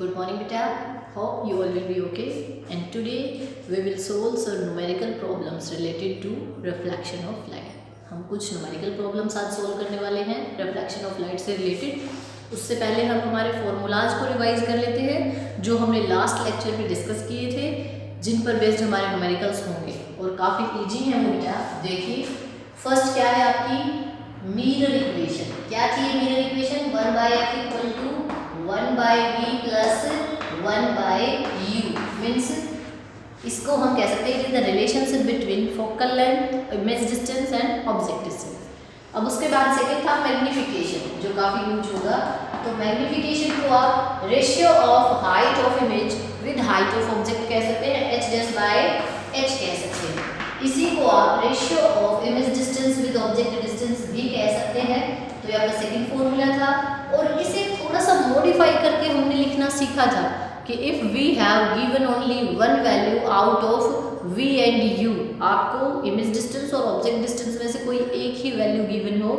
Good morning beta. Hope you all will be okay. And today we will solve some numerical problems related to reflection of light. हम कुछ numerical problems आज solve करने वाले हैं reflection of light से related. उससे पहले हम हमारे formulas को revise कर लेते हैं जो हमने last lecture में discuss किए थे, जिन पर based हमारे numericals होंगे और काफ़ी easy हैं वो बेटा. देखिए first क्या है आपकी mirror equation. क्या थी mirror equation? 1/f equal to 1/v plus 1/u means इसको हम कह सकते हैं the relationship between focal length, image distance and object distance. अब उसके बाद सेकंड था मैग्निफिकेशन जो काफ़ी यूज होगा. तो मैग्निफिकेशन को आप ratio of height of image with height of object कह सकते हैं, h'/h कह सकते हैं. इसी को आप ratio of image distance with object distance भी कह सकते हैं. तो ये आपका सेकंड फॉर्मूला था. और इसे थोड़ा सा मॉडिफाई करके हमने लिखना सीखा था कि if we have given only one value out of v and u, आपको इमेज डिस्टेंस और ऑब्जेक्ट डिस्टेंस में से कोई एक ही वैल्यू गिवन हो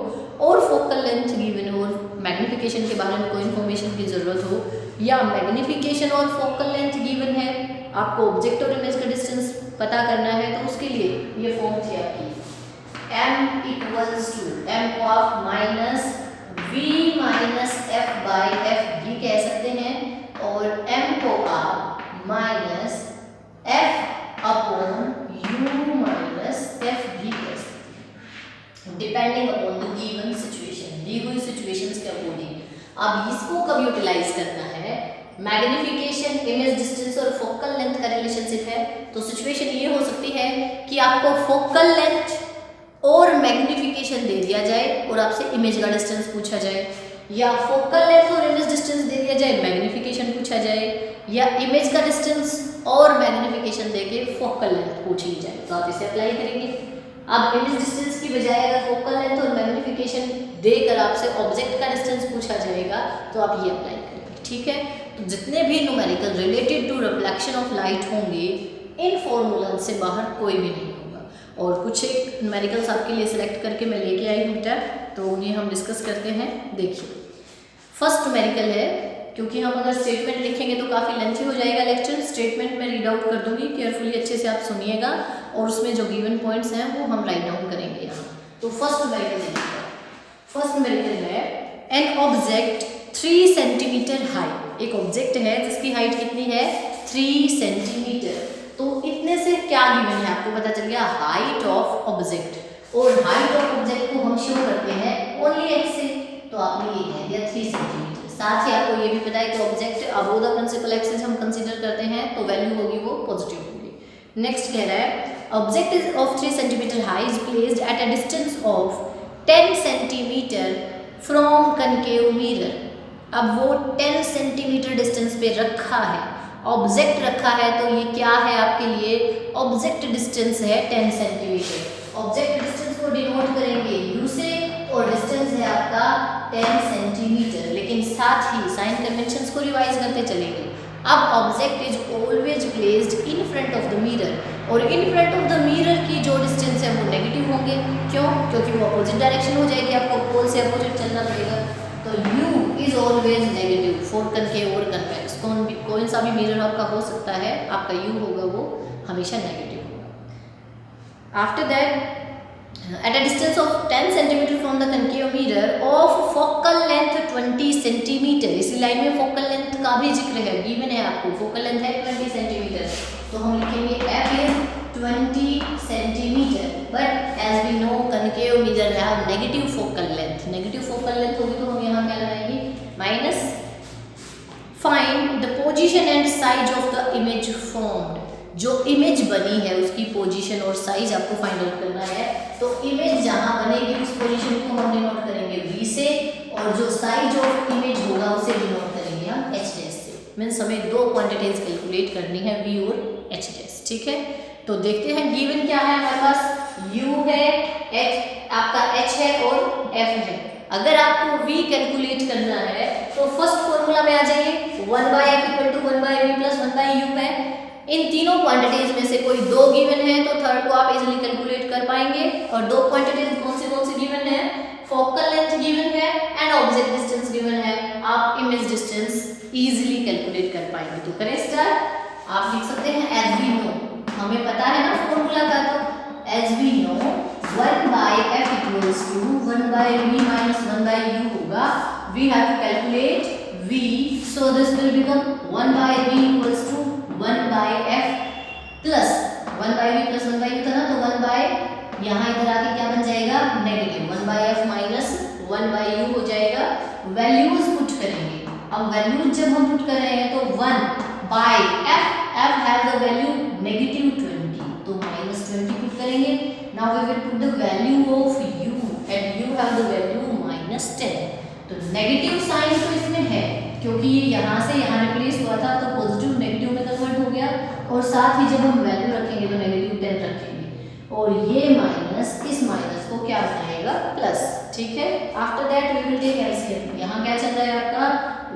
और फोकल लेंथ गिवन हो और मैग्निफिकेशन के बारे में कोई इन्फॉर्मेशन की ज़रूरत हो, या मैग्निफिकेशन और फोकल लेंथ गिवन है, आपको ऑब्जेक्ट और इमेज का डिस्टेंस पता करना है, तो उसके लिए ये फॉर्म थी आपकी m इक्वल्स टू m को आप minus v minus f by f भी कह सकते हैं और m को आप minus f upon u minus f भी कह सकते हैं depending upon the given situation, दी हुई सिचुएशंस के अकॉर्डिंग. अब इसको कब यूटिलाइज करना है? मैग्निफिकेशन, इमेज डिस्टेंस और फोकल लेंथ का रिलेशनशिप है. तो सिचुएशन ये हो सकती है कि आपको फोकल लेंथ और मैग्निफिकेशन दे दिया जाए और आपसे इमेज का डिस्टेंस पूछा जाए, या फोकल लेंथ और इमेज डिस्टेंस दे दिया जाए, मैग्निफिकेशन पूछा जाए, या इमेज का डिस्टेंस और मैग्निफिकेशन देके फोकल लेंथ पूछ ली जाए. तो आप इसे अप्लाई करेंगे. अब इमेज डिस्टेंस की बजाय अगर फोकल लेंथ और मैग्निफिकेशन देकर आपसे ऑब्जेक्ट का डिस्टेंस पूछा जाएगा तो आप ये अप्लाई करेंगे. ठीक है. तो जितने भी numerical related to reflection of light होंगे इन फॉर्मूला से बाहर कोई भी नहीं होगा. और कुछ एक न्यूमेरिकल्स आपके लिए सिलेक्ट करके मैं लेके आई हूँ बेटा, तो ये हम डिस्कस करते हैं. देखिए फर्स्ट न्यूमेरिकल है, क्योंकि हम अगर स्टेटमेंट लिखेंगे तो काफ़ी लेंथी हो जाएगा लेक्चर. स्टेटमेंट मैं रीड आउट कर दूंगी, केयरफुली अच्छे से आप सुनिएगा और उसमें जो गिवन पॉइंट्स हैं वो हम राइट डाउन करेंगे यहाँ. तो फर्स्ट न्यूमेरिकल देखिए. फर्स्ट न्यूमेरिकल है एन ऑब्जेक्ट 3 सेंटीमीटर हाई. एक ऑब्जेक्ट है जिसकी हाइट कितनी है? 3 सेंटीमीटर. तो इतने से क्या गिवन है आपको पता चल गया, हाइट ऑफ ऑब्जेक्ट. और हाइट ऑफ ऑब्जेक्ट को हम शो करते हैं ओनली एक्स से, तो आपने ये कह दिया 3 सेंटीमीटर. साथ ही आपको ये भी पता है कि object above the principal axis हम कंसीडर करते हैं तो वैल्यू होगी वो पॉजिटिव होगी. नेक्स्ट कह रहा है object is of 3 centimetre high is placed at a distance of 10 centimetre from concave mirror. अब वो 10 सेंटीमीटर डिस्टेंस पे रखा है, ऑब्जेक्ट रखा है, तो ये क्या है आपके लिए? ऑब्जेक्ट डिस्टेंस है 10 सेंटीमीटर. ऑब्जेक्ट डिस्टेंस को डिनोट करेंगे u से और डिस्टेंस है आपका 10 सेंटीमीटर. लेकिन साथ ही साइन कन्वेंशंस को रिवाइज करते चलेंगे. अब object is always placed in front of the mirror, और in front of the mirror की जो डिस्टेंस है वो नेगेटिव होंगे. क्यों? क्योंकि वो अपोजिट डायरेक्शन हो जाएगी, आपको पोल से अपोजिट चलना पड़ेगा. तो u is always negative for concave और कन्वेक्स. कौन सा भी मिरर आपका हो सकता है, आपका u होगा वो हमेशा नेगेटिव होगा. After that at a distance of 10 cm from the concave mirror of focal length 20 cm. इसी लाइन में फोकल लेंथ का भी जिक्र है, गिवन है आपको फोकल लेंथ है 20 cm. तो हम लिखेंगे f is 20 cm. But as we know concave mirror have negative focal length. Negative focal length होगी तो हम यहाँ क्या लगाएंगे? Minus. Find the position and size of the image formed. जो इमेज बनी है उसकी पोजीशन और साइज आपको फाइंड आउट करना है. तो इमेज जहां बनेगी उस पोजीशन को हम डिनोट करेंगे v से, और जो साइज ऑफ इमेज होगा उसे डिनोट करेंगे हम h डैश से. मींस हमें दो क्वांटिटीज कैलकुलेट करनी है, v और h डैश. ठीक है. तो देखते हैं गिवन क्या है हमारे पास. u है, h आपका h है और f है. अगर आपको v कैलकुलेट करना है तो फर्स्ट फॉर्मूला में आ जाइए. 1/f equal to 1/v plus 1/u है. इन तीनों क्वांटिटीज में से कोई दो गिवन है तो थर्ड को आप इजीली कैलकुलेट कर पाएंगे. और दो क्वांटिटीज कौन सी गिवन है? फोकल लेंथ गिवन है एंड ऑब्जेक्ट डिस्टेंस गिवन है. आप इमेज डिस्टेंस इजीली कैलकुलेट कर पाएंगे। तो करें स्टार्ट। आप लिख सकते हैं एज वी नो, हमें पता है ना फॉर्मूला का, तो as we know 1/f equals to 1/v minus 1/u होगा। We have to calculate v, so this will become 1/v equals to 1/f plus 1/v plus 1/u था ना, तो 1 यहाँ इधर आके क्या बन जाएगा नेगेटिव 1/f माइनस 1/u हो जाएगा। वैल्यूज पुट करेंगे। अब वैल्यूज जब हम पुट कर रहे हैं तो 1/f, f have the value -20, तो -20 पुट करेंगे। Now we will put the value of u and u have the value -10। तो नेगेटिव साइन तो इसमें है क्योंकि ये यहाँ से यहाँ रिप्लेस हुआ था, तो पॉजिटिव नेगेटिव में कन्वर्ट हो गया, और साथ ही जब हम वैल्यू रखेंगे तो -10 रखेंगे, और ये माइनस इस माइनस को क्या बनाएगा प्लस। ठीक है, after that we will take LCM. यहाँ क्या चल रहा है आपका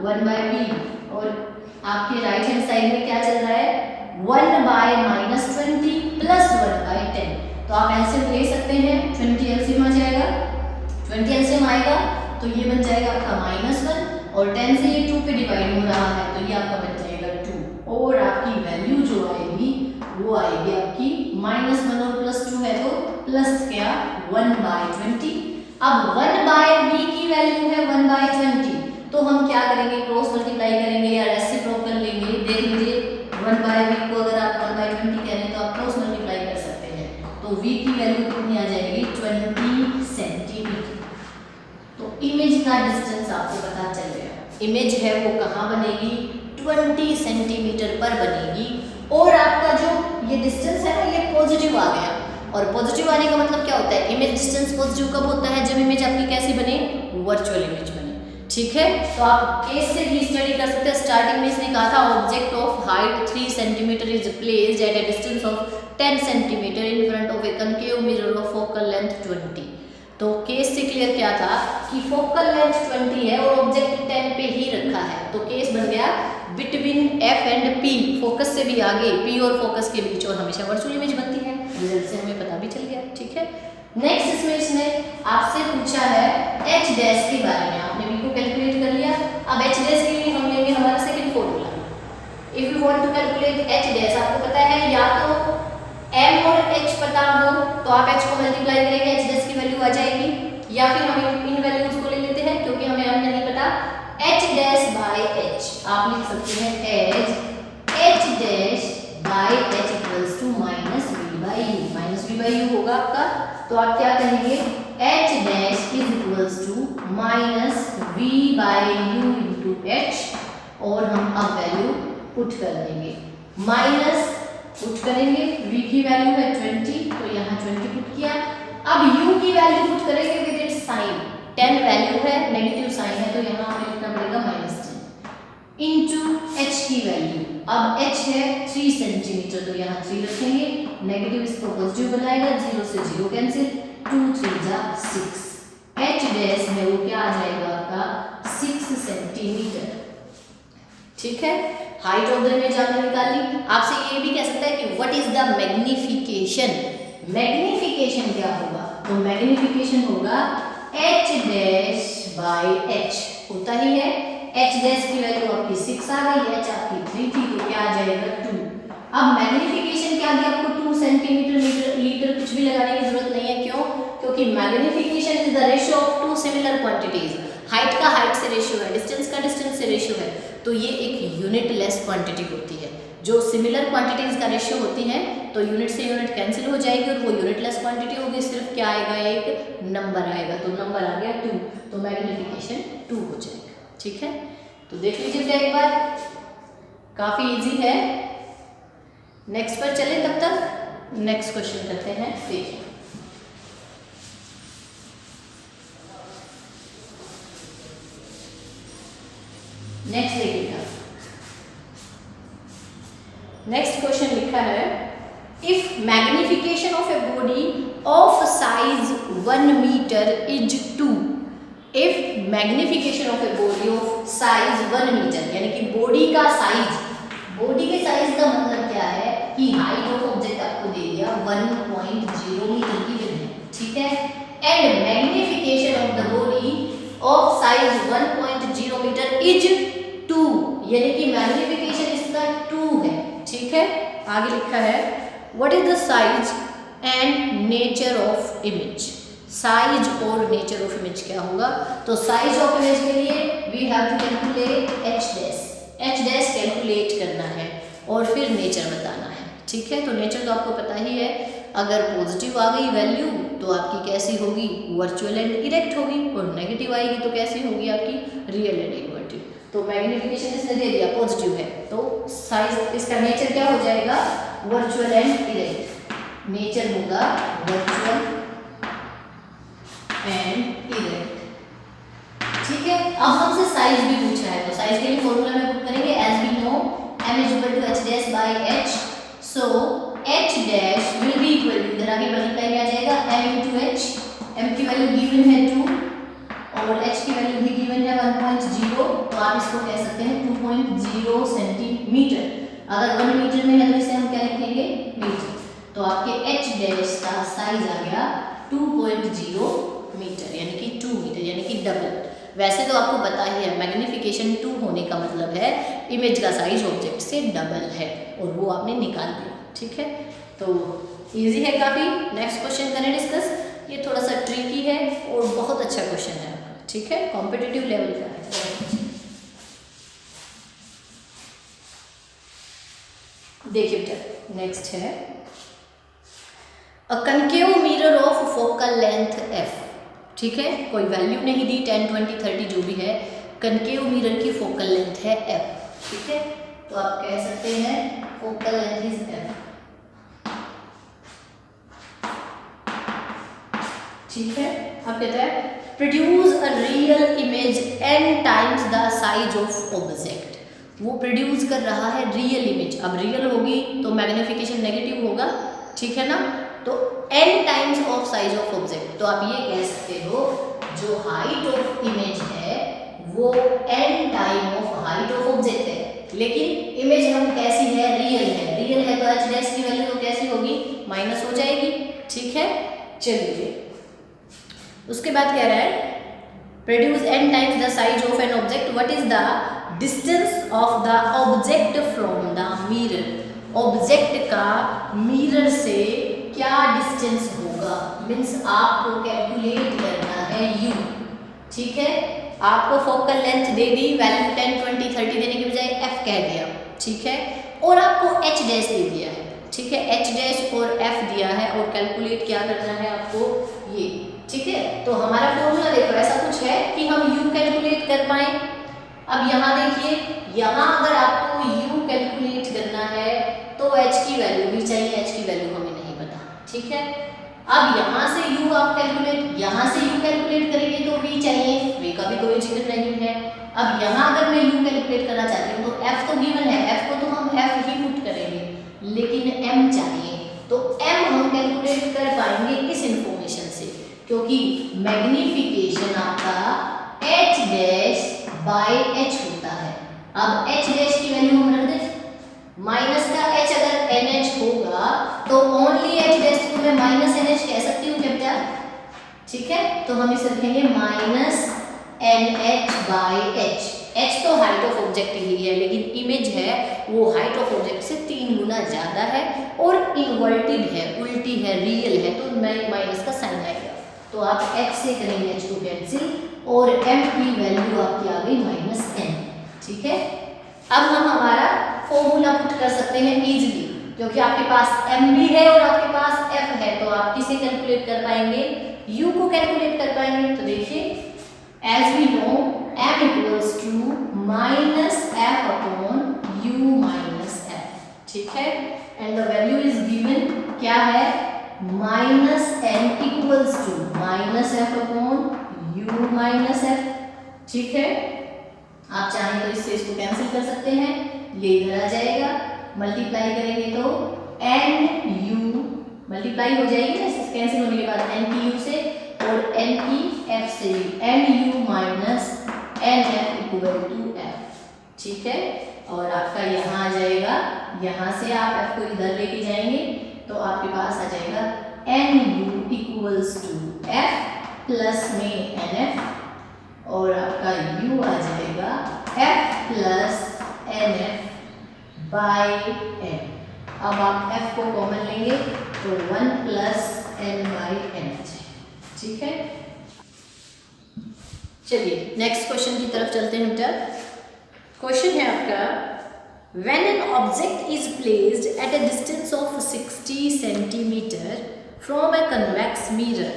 1/v, और आपके राइट हैंड साइड में क्या चल रहा है 1/-20 प्लस 1/10। तो आप एलसीएम ले सकते हैं, 20 एलसीएम आ जाएगा, 20 एलसीएम आएगा तो ये बन जाएगा आपका -1, और 10 से ये 2 पे डिवाइड हो रहा है तो ये आपका बन जाएगा 2, और आपकी वैल्यू जो आएगी वो आएगी आपकी -1 और +2 है तो प्लस क्या 1/20। अब 1/v की वैल्यू है 1/20, तो हम क्या करेंगे क्रॉस मल्टीप्लाई करेंगे या रेसिप्रोकल लेंगे। देख लीजिए 1/v को अगर आप 1/20 कह रहे हैं तो आप क्रॉस मल्टीप्लाई कर सकते हैं, तो v की वैल्यू कितनी आ जाएगी 20 सेंटीमीटर। तो इमेज का डिस्टेंस आपको पता चल गया, इमेज है वो कहाँ बनेगी 20 सेंटीमीटर पर बनेगी, और आपका जो ये डिस्टेंस है ना ये पॉजिटिव आ गया, और पॉजिटिव आने का मतलब क्या होता है इमेज डिस्टेंस पॉजिटिव कब होता है जब इमेज आपकी कैसी बने वर्चुअल इमेज बने। ठीक है, तो आप केस से भी स्टडी कर सकते हैं। स्टार्टिंग में इसने कहा था object of height 3 centimetre is placed eight A distance of 10 centimetre in front of A concave mirror of focal length 20। तो केस से क्लियर क्या था कि फोकल लेंथ 20 है और ऑब्जेक्ट 10 पे ही रखा है, तो केस बन गया between f and p, focus से भी आगे p और फोकस के बीच, और हमेशा वर्चुअल इमेज बनती है। रिजल्ट से हमें पता भी चल गया। ठीक है, नेक्स्ट इसमें इसने आपसे पूछा है h डैश के बारे में। आपने v को कैलकुलेट कर लिया, अब h डैश के लिए हम लेंगे हमारा second formula. If you want to calculate h dash, आपको पता है या तो m और h पता हो तो आप h को मल्टीप्लाई करेंगे, h डैश की वैल्यू आ जाएगी, या फिर हम इन वैल्यूज को ले लेते हैं क्योंकि हमें m नहीं पता, h डैश बाय h आप लिख सकते हैं as h dash by h equals to -v/u होगा आपका। तो आप क्या कहेंगे h dash is equals to -v/u into h, और हम अब वैल्यू पुट कर देंगे, माइनस पुट करेंगे, v की वैल्यू है 20 तो यहाँ 20 पुट किया। अब u की वैल्यू पुट करेंगे विद इट्स साइन, 10 वैल्यू है नेगेटिव साइन है तो यहाँ हमें लिखना पड़ेगा -10 इनटू h की वैल्यू। अब h है 3 सेंटीमीटर तो यहाँ 3 रखेंगे, नेगेटिव इसको पॉजिटिव बनाएगा, 0 से 0 कैंसिल, 2 3 जा 6, h डैश में वो क्या आ जाएगा आपका 6 सेंटीमीटर। ठीक है, हाइट ऑफ द इमेज आपने निकाल ली। आपसे ये भी कह सकता है कि what is the magnification, magnification क्या होगा, तो मैग्निफिकेशन होगा h डैश बाय h, होता ही है h डैश की वैल्यू आपकी 6 आ गई, h आपकी 3 थी तो क्या आ जाएगा 2। अब मैग्निफिकेशन क्या दिया आपको 2 सेंटीमीटर लीटर, कुछ भी लगाने की जरूरत नहीं है, क्यों, क्योंकि magnification is the ratio of 2 similar quantities. Height का हाइट से रेशियो है, डिस्टेंस का डिस्टेंस से रेशियो है, तो ये एक यूनिट लेस क्वांटिटी होती है। जो सिमिलर क्वांटिटीज का रेशियो होती है तो यूनिट से यूनिट कैंसिल हो जाएगी और वो यूनिट लेस क्वांटिटी होगी, सिर्फ क्या आएगा एक नंबर आएगा, तो नंबर आ गया 2, तो मैग्निफिकेशन 2 हो जाएगा। ठीक है, तो देख लीजिए एक बार, काफी इजी है। नेक्स्ट पर चले, तब तक नेक्स्ट क्वेश्चन करते हैं। देखिए नेक्स्ट देखिएगा, नेक्स्ट क्वेश्चन लिखा है if magnification of a body of size 1 metre is 2, if magnification of a body of size 1 metre, यानी कि बॉडी का साइज, बॉडी के साइज का मतलब क्या है कि हाइट ऑफ ऑब्जेक्ट आपको दे दिया 1.0 मीटर की है, ठीक है, and magnification of the body of size 1.0 metre metre is 2, यानी कि मैग्नीफिकेशन इसका 2 है। ठीक है, आगे लिखा है what is the size and nature of image. Size और नेचर ऑफ इमेज क्या होगा? तो साइज ऑफ इमेज के लिए we have to calculate h dash calculate करना है और फिर नेचर बताना है। ठीक है, तो नेचर तो आपको पता ही है, अगर पॉजिटिव आ गई वैल्यू तो आपकी कैसी होगी? वर्चुअल एंड इरेक्ट होगी, और नेगेटिव आएगी तो कैसी होगी? आपकी रियल एंड इनवर्टिव। तो मैग्नीफिकेशन इसने दे दिया पॉजिटिव है, तो साइज इसका नेचर क्या हो जाएगा? Virtual and erect. नेचर होगा वर्चुअल एंड इरेक्ट। ठीक है, अब हमसे साइज भी पूछा है, तो साइज के लिए फॉर्मूला में पुट करेंगे as we know m is equal to h dash by h। So h dash will be equal to, इधर आगे मल्टीप्लाई में आ जाएगा m इनटू h। m की वैल्यू गिवन है 2 और h की वैल्यू भी गिवन है 1.0, तो आप इसको कह सकते हैं 2.0 सेंटीमीटर। अगर 1 मीटर में है तो इसे हम क्या लिखेंगे? मीटर। तो आपके h डैश का साइज आ गया 2.0 मीटर, यानी कि 2 मीटर, यानी कि डबल। वैसे तो आपको पता ही है मैग्नीफिकेशन 2 होने का मतलब है इमेज का साइज ऑब्जेक्ट से डबल है, और वो आपने निकाल दिया। ठीक है, तो इजी है काफ़ी। नेक्स्ट क्वेश्चन करें डिस्कस। ये थोड़ा सा ट्रिकी है और बहुत अच्छा क्वेश्चन है आपका। ठीक है, कॉम्पिटिटिव लेवल का है। देखिए बेटा, नेक्स्ट है a concave mirror of focal length f। ठीक है, कोई वैल्यू नहीं दी, 10, 20, 30 जो भी है। कनकेव मिरर की फोकल लेंथ है f। ठीक है, तो आप कह सकते हैं फोकल लेंथ इज f। ठीक है, आप कहते हैं produce a real image n times the size of object. वो प्रोड्यूस कर रहा है रियल इमेज। अब रियल होगी तो मैग्नीफिकेशन नेगेटिव होगा। ठीक है ना, तो n times of size of object. तो आप ये कह सकते हो जो हाइट ऑफ इमेज है वो n time of height of object है, लेकिन इमेज हम कैसी है? रियल है। रियल है तो h डैश की वैल्यू तो कैसी होगी? माइनस हो जाएगी। ठीक है, चलिए उसके बाद कह रहा है produce n times the size of an object, what is the distance of the object from the mirror. Object का मिरर से क्या डिस्टेंस होगा? मीन्स आपको कैलकुलेट करना है u। ठीक है, आपको फोकल लेंथ दे दी, वैल्यू 10, 20, 30 देने के बजाय f कह दिया। ठीक है, और आपको h डैश दे दिया है। ठीक है, h डैश और f दिया है, और कैलकुलेट क्या करना है आपको? ये। ठीक है, तो हमारा फॉर्मूला देखो ऐसा कुछ है कि हम u कैलकुलेट कर पाए। अब यहाँ देखिए, यहाँ अगर आपको u कैलकुलेट करना है तो h की वैल्यू भी चाहिए, h की वैल्यू हमें नहीं पता। ठीक है, अब यहाँ से u आप कैलकुलेट, यहाँ से u कैलकुलेट करेंगे तो v चाहिए, v का भी कोई जिक्र नहीं है। अब यहाँ अगर मैं u कैलकुलेट करना चाहती हूँ तो f तो गिवन है, f को तो हम f ही पुट करेंगे, लेकिन m चाहिए। तो m हम कैलकुलेट कर पाएंगे किस इंफॉर्मेशन से? क्योंकि मैग्नीफिकेशन आपका h डैश बाय h होता है। अब h डैश की वैल्यू हम रख दें, माइनस का h अगर nh होगा तो ओनली h डैश को मैं माइनस nh कह सकती हूँ क्या बेटा? ठीक है, तो हम इसे रखेंगे minus nh by h। h तो हाइट ऑफ ऑब्जेक्ट ही है, लेकिन इमेज है वो हाइट ऑफ ऑब्जेक्ट से 3 गुना ज़्यादा है और इन्वर्टेड है, उल्टी है, रियल है, तो माइनस का साइन आएगा। तो आप h से करेंगे h को कैंसिल, और m की वैल्यू आपकी आ गई -n। ठीक है, अब हम हमारा फॉर्मूला पुट कर सकते हैं इजीली, क्योंकि आपके पास m भी है और आपके पास f है, तो आप किसे कैलकुलेट कर पाएंगे? u को कैलकुलेट कर पाएंगे। तो देखिए as we know m equals to -f upon u minus f। ठीक है, and the value is given क्या है? -n equals to -f upon u minus f। ठीक है, आप चाहें तो इससे इसको कैंसिल कर सकते हैं, ये इधर आ जाएगा, मल्टीप्लाई करेंगे तो n u मल्टीप्लाई हो जाएगी ना, कैंसिल होने के बाद n की u से और n की f से, n u minus n f equal to f। ठीक है, और आपका यहाँ आ जाएगा, यहाँ से आप f को इधर लेके जाएंगे तो आपके पास आ जाएगा n u equals to f plus में n f और आपका u आ जाएगा f plus nf by n। अब आप f को कॉमन लेंगे तो 1 प्लस n बाई n आ जाएगा। ठीक है, चलिए नेक्स्ट क्वेश्चन की तरफ चलते हैं बेटा। क्वेश्चन है आपका, when an object is placed at a distance of 60 centimeter from a convex mirror,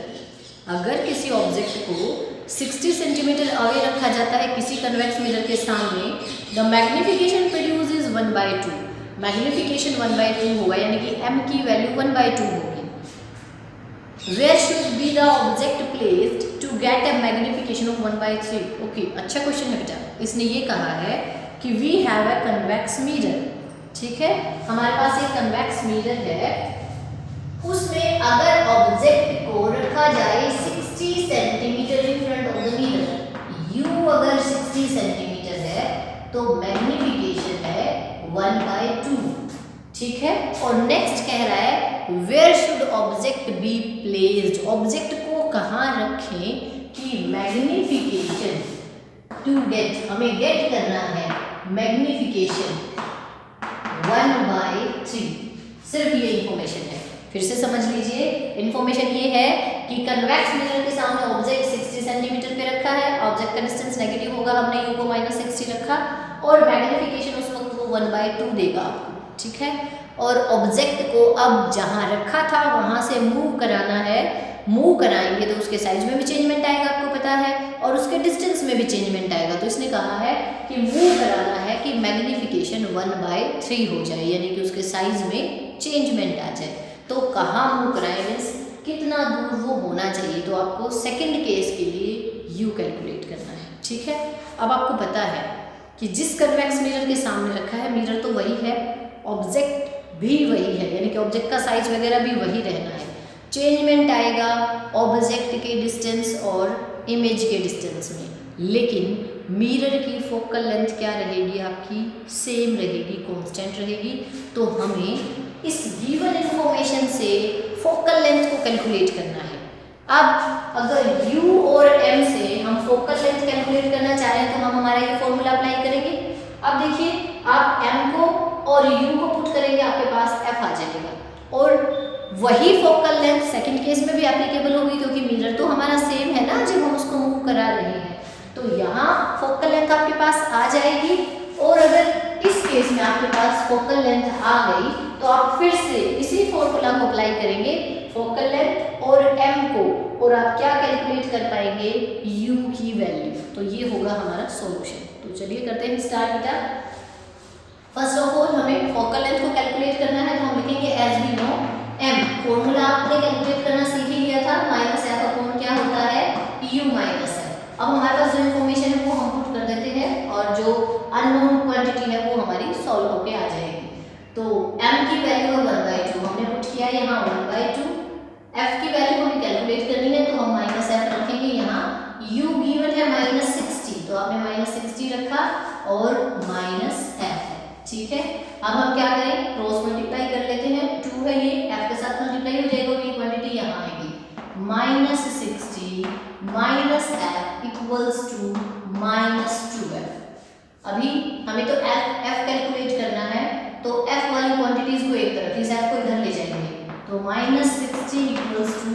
अगर किसी ऑब्जेक्ट को 60 सेंटीमीटर अवे रखा जाता है किसी कन्वेक्स मिरर के सामने, the magnification produce is 1/2। Magnification 1/2 होगा, यानी कि m की वैल्यू 1/2 होगी। Where should be the object placed to get a magnification of 1/3। Okay, अच्छा क्वेश्चन है बेटा। इसने ये कहा है कि we have a convex mirror. ठीक है, हमारे पास एक कन्वेक्स मिरर है, उसमें अगर ऑब्जेक्ट को रखा जाए 60 centimetre in front of the mirror, u अगर 60 सेंटीमीटर है तो मैग्निफिकेशन है 1/2। ठीक है, और नेक्स्ट कह रहा है where should object be placed, object को कहाँ रखें कि मैग्निफिकेशन टू गेट, हमें गेट करना है मैग्निफिकेशन 1/3। सिर्फ ये इंफॉर्मेशन है, फिर से समझ लीजिए। इंफॉर्मेशन ये है कि कन्वेक्स मिरर के सामने ऑब्जेक्ट 60 सेंटीमीटर पे रखा है, ऑब्जेक्ट का डिस्टेंस नेगेटिव होगा, हमने u को -60 रखा और मैग्निफिकेशन उस वक्त वो 1/2 देगा आपको। ठीक है, और ऑब्जेक्ट को अब जहाँ रखा था वहाँ से मूव कराना है, मूव कराएंगे तो उसके साइज में भी चेंजमेंट आएगा, आपको पता है, और उसके डिस्टेंस में भी चेंजमेंट आएगा। तो इसने कहा है कि मूव कराना है कि मैग्निफिकेशन 1/3 हो जाए, यानी कि उसके साइज में चेंजमेंट आ जाए। तो कहाँ मूव कराएं, मीन्स कितना दूर वो होना चाहिए, तो आपको सेकंड केस के लिए u कैलकुलेट करना है। ठीक है, अब आपको पता है कि जिस कन्वेक्स मिरर के सामने रखा है, मिरर तो वही है, ऑब्जेक्ट भी वही है, यानी कि ऑब्जेक्ट का साइज वगैरह भी वही रहना है। चेंजमेंट आएगा ऑब्जेक्ट के डिस्टेंस और इमेज के डिस्टेंस में, लेकिन मिरर की फोकल लेंथ क्या रहेगी आपकी, सेम रहेगी, कांस्टेंट रहेगी। तो हमें इस गिवन इंफॉर्मेशन से फोकल लेंथ को कैलकुलेट करना है। अब अगर u और m से हम फोकल लेंथ कैलकुलेट करना चाह रहे हैं तो हम हमारा ये फॉर्मूला अप्लाई करेंगे। अब देखिए, आप m को और u को पुट करेंगे, आपके पास f आ जाएगा, और वही फोकल लेंथ सेकंड केस में भी एप्लीकेबल होगी, क्योंकि मिरर तो हमारा सेम है ना जब हम उसको मूव करा रहे हैं। तो यहाँ फोकल लेंथ आपके पास आ जाएगी, और अगर इस केस में आपके पास फोकल लेंथ आ गई तो आप फिर से इसी फॉर्मूला को अप्लाई करेंगे, फोकल लेंथ और m को, और आप क्या कैलकुलेट कर पाएंगे, u की वैल्यू। तो ये होगा हमारा सॉल्यूशन। तो चलिए करते हैं स्टार्ट बेटा। फर्स्ट ऑफ ऑल हमें फोकल लेंथ को कैलकुलेट करना है, तो हम लिखेंगे as we know m, formula आपने कैलकुलेट करना सीख ही लिया था, -f अपॉन क्या होता है, u - f। अब हमारे पास जो इन्फॉर्मेशन है वो हम पुट कर देते हैं, और जो अननोन क्वांटिटी है वो हमारी सॉल्व होके आ जाएगी। तो m की वैल्यू 1/2 हमने पुट किया यहाँ 1/2, f की वैल्यू हमें कैलकुलेट करनी है, तो हम -f रखेंगे यहाँ। u गिवन है -60, तो आपने -60 रखा और -f। ठीक है, अब हम क्या करें, क्रॉस मल्टीप्लाई कर लेते हैं, 2 है ये, f के साथ मल्टीप्लाई हो जाएगा, ये क्वांटिटी यहाँ आएगी, -60 -f इक्वल्स टू -2f। अभी हमें तो f कैलकुलेट करना है, तो f वाली क्वांटिटीज को एक तरफ, इस f को इधर ले जाएंगे, तो -60 equals to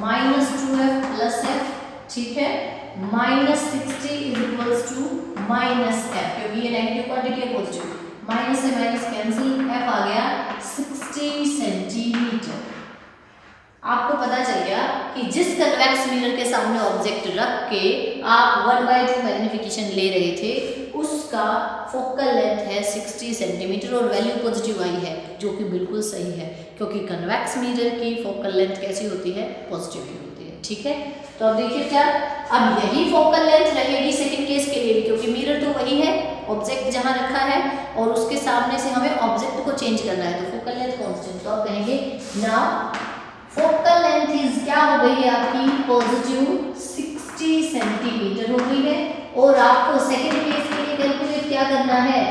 -2f plus f। ठीक है, -60 इज इक्वल्स टू -f, क्योंकि ये नेगेटिव क्वांटिटी है, पॉजिटिव, माइनस से माइनस कैंसिल, f आ गया 60 सेंटीमीटर। आपको पता चल गया कि जिस कन्वेक्स मिरर के सामने ऑब्जेक्ट रख के आप 1/2 मैग्निफिकेशन ले रहे थे, उसका फोकल लेंथ है 60 सेंटीमीटर और वैल्यू पॉजिटिव आई है, जो कि बिल्कुल सही है, क्योंकि कन्वेक्स मिरर की फोकल लेंथ कैसी होती है, पॉजिटिव ही होती है। ठीक है, तो अब देखिए क्या, अब यही फोकल लेंथ रहेगी सेकंड केस के लिए भी, क्योंकि मिरर तो वही है, ऑब्जेक्ट जहां रखा है और उसके सामने से हमें ऑब्जेक्ट को चेंज करना है, तो फोकल लेंथ कांस्टेंट। तो आप कहेंगे नाउ फोकल लेंथ इज क्या हो गई है आपकी, पॉजिटिव 60 सेंटीमीटर हो गई है, और आपको सेकंड केस के लिए कैलकुलेट क्या करना है,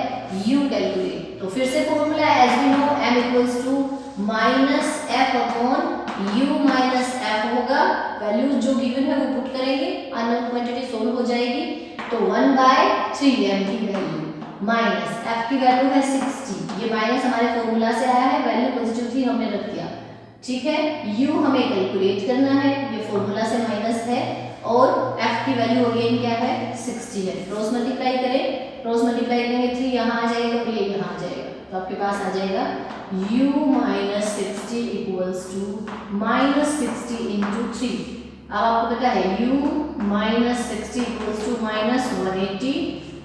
u कैलकुलेट। तो फिर से formula as we know m equals to -f upon u minus f होगा, वैल्यूज जो गिवन है वो पुट करेंगे, अननोन क्वांटिटी सोल्व हो जाएगी। तो 1/3 m की वैल्यू माइनस f की वैल्यू है 60, ये माइनस हमारे फॉर्मूला से आया है, वैल्यू पॉजिटिव थी हमने रख दिया, ठीक है। u हमें कैलकुलेट करना है, ये फॉर्मूला से माइनस है, और f की वैल्यू अगेन क्या है 60 है। क्रॉस मल्टीप्लाई करें, क्रॉस मल्टीप्लाई करेंगे 3 यहाँ आ जाएगा और ये यहाँ आ जाएगा, तो आपके पास आ जाएगा u minus 60 equals to minus 60 into 3। अब आपको पता है u minus 60 equals to minus 180,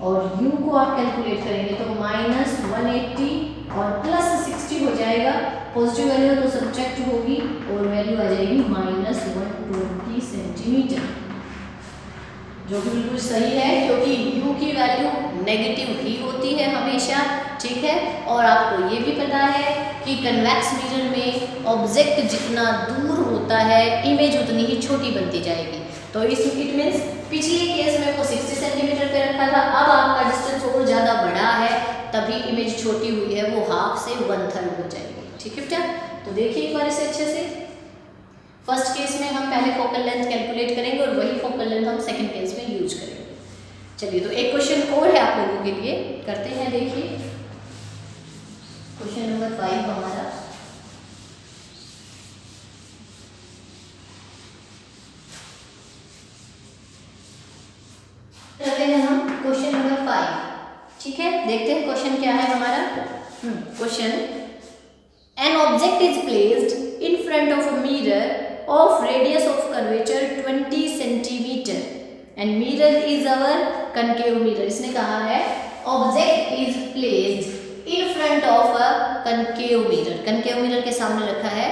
और u को आप कैलकुलेट करेंगे तो माइनस 180 और प्लस 60 हो जाएगा, पॉजिटिव वैल्यू तो सब्ट्रैक्ट होगी और वैल्यू आ जाएगी माइनस 120 सेंटीमीटर, जो कि बिल्कुल सही है क्योंकि u की वैल्यू नेगेटिव ही होती है हमेशा, ठीक है। और आपको ये भी पता है कि कन्वेक्स मिरर में ऑब्जेक्ट जितना दूर होता है इमेज उतनी ही छोटी बनती जाएगी। तो इस इट मीन्स पिछले केस में वो 60 सेंटीमीटर पे रखा था, अब आपका डिस्टेंस और ज़्यादा बड़ा है तभी इमेज छोटी हुई है, वो हाफ से 1/3 हो जाएगी, ठीक है बेटा। तो देखिए एक बार इसे अच्छे से। फर्स्ट केस में हम पहले फोकल लेंथ कैलकुलेट करेंगे और वही फोकल लेंथ हम सेकंड केस में यूज करेंगे। चलिए तो एक क्वेश्चन और है आप लोगों के लिए, करते हैं। देखिए क्वेश्चन नंबर 5 हमारा, करते हैं हम क्वेश्चन नंबर 5, ठीक है। देखते हैं क्वेश्चन क्या है हमारा। Question, an object is placed in front of a mirror of radius of curvature 20 centimeter and mirror is our concave mirror। इसने कहा है object is placed in front of a concave mirror, concave mirror के सामने रखा है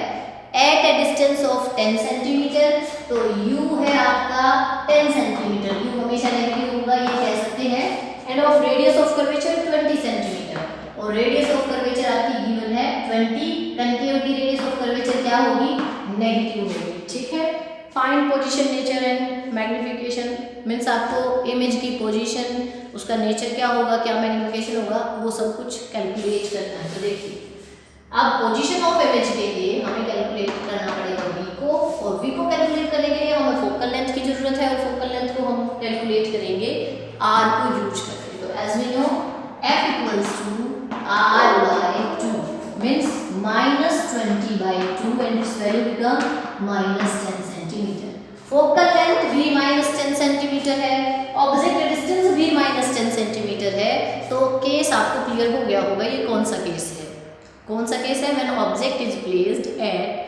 at a distance of 10 centimeter। तो u है आपका 10 centimeter, u हमेशा नेगेटिव होगा ये कह सकते हैं, and of radius of curvature 20 centimeter, और radius of curvature आपकी given है 20, concave की radius of curvature क्या होगी नेगेटिव होगी, ठीक है। Find position, nature and magnification, means आपको इमेज की पोजीशन, उसका नेचर क्या होगा, क्या मैग्निफिकेशन होगा, वो सब कुछ कैलकुलेट करना है। तो देखिए अब पोजीशन ऑफ इमेज के लिए हमें कैलकुलेट करना पड़ेगा v को, और v को कैलकुलेट करने के लिए हमें फोकल लेंथ की जरूरत है, और फोकल लेंथ को हम कैलकुलेट करेंगे r को यूज करके। तो as we know f equals to r/2 means -20/2 and its value become -10 centimeter। Focal length v -10 centimetre है, ऑब्जेक्ट डिस्टेंस v -10 सेंटीमीटर है। तो केस आपको क्लियर हो गया होगा ये कौन सा केस है, कौन सा केस है। When object is placed at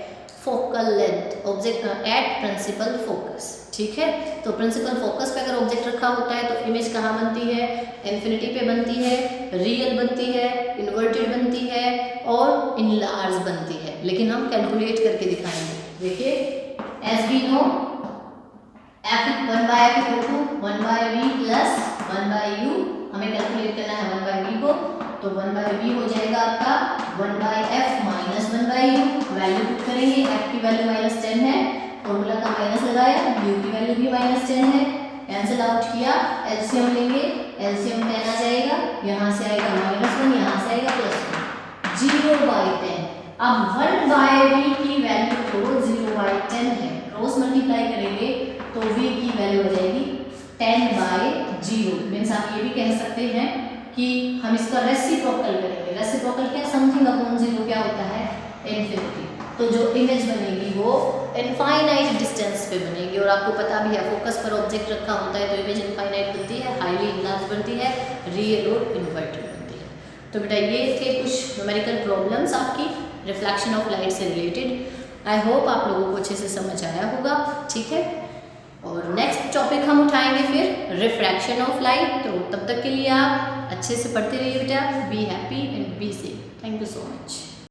focal length, object at principal focus, ठीक है। तो प्रिंसिपल फोकस पे अगर ऑब्जेक्ट रखा होता है तो इमेज कहाँ बनती है, इन्फिनिटी पे बनती है, रियल बनती है, इन्वर्टेड बनती है और इनलार्ज बनती है। लेकिन हम कैलकुलेट करके दिखाएंगे। देखिए as we know f 1/f equal to 1/v plus 1/u, हमें कैलकुलेट करना है 1/v को, तो 1/v हो जाएगा आपका 1/f minus 1/u, value put करेंगे, f की वैल्यू -10 है, फॉर्मूला का माइनस लगाया, u की वैल्यू भी -10 है, कैंसिल आउट किया, एलसीएम लेंगे, एलसीएम 10 आ जाएगा, यहाँ से आएगा -1, यहाँ से आएगा +1, 0/10। अब 1/v की वैल्यू तो 0/10 है, क्रॉस मल्टीप्लाई करेंगे तो v की वैल्यू हो जाएगी 10/0। मीन्स आप ये भी कह सकते हैं कि हम इसका रेसिप्रोकल करेंगे। रेसिप्रोकल क्या, समथिंग अपॉन 0 क्या होता है, इन्फिनिटी। तो जो इमेज बनेगी वो इनफाइनाइट डिस्टेंस पे बनेगी, और आपको पता भी है फोकस पर ऑब्जेक्ट रखा होता है तो इमेज इनफाइनाइट बनती है, हाईली इनलार्ज बनती है, रियल और इन्वर्टेड बनती है। तो बेटा ये थे कुछ न्यूमेरिकल प्रॉब्लम्स आपकी रिफ्लेक्शन ऑफ लाइट से रिलेटेड। आई होप आप लोगों को अच्छे से समझ आया होगा, ठीक है। और नेक्स्ट टॉपिक हम उठाएंगे फिर रिफ्रैक्शन ऑफ लाइट। तो तब तक के लिए आप अच्छे से पढ़ते रहिए बेटा, be happy and be safe. Thank you so much.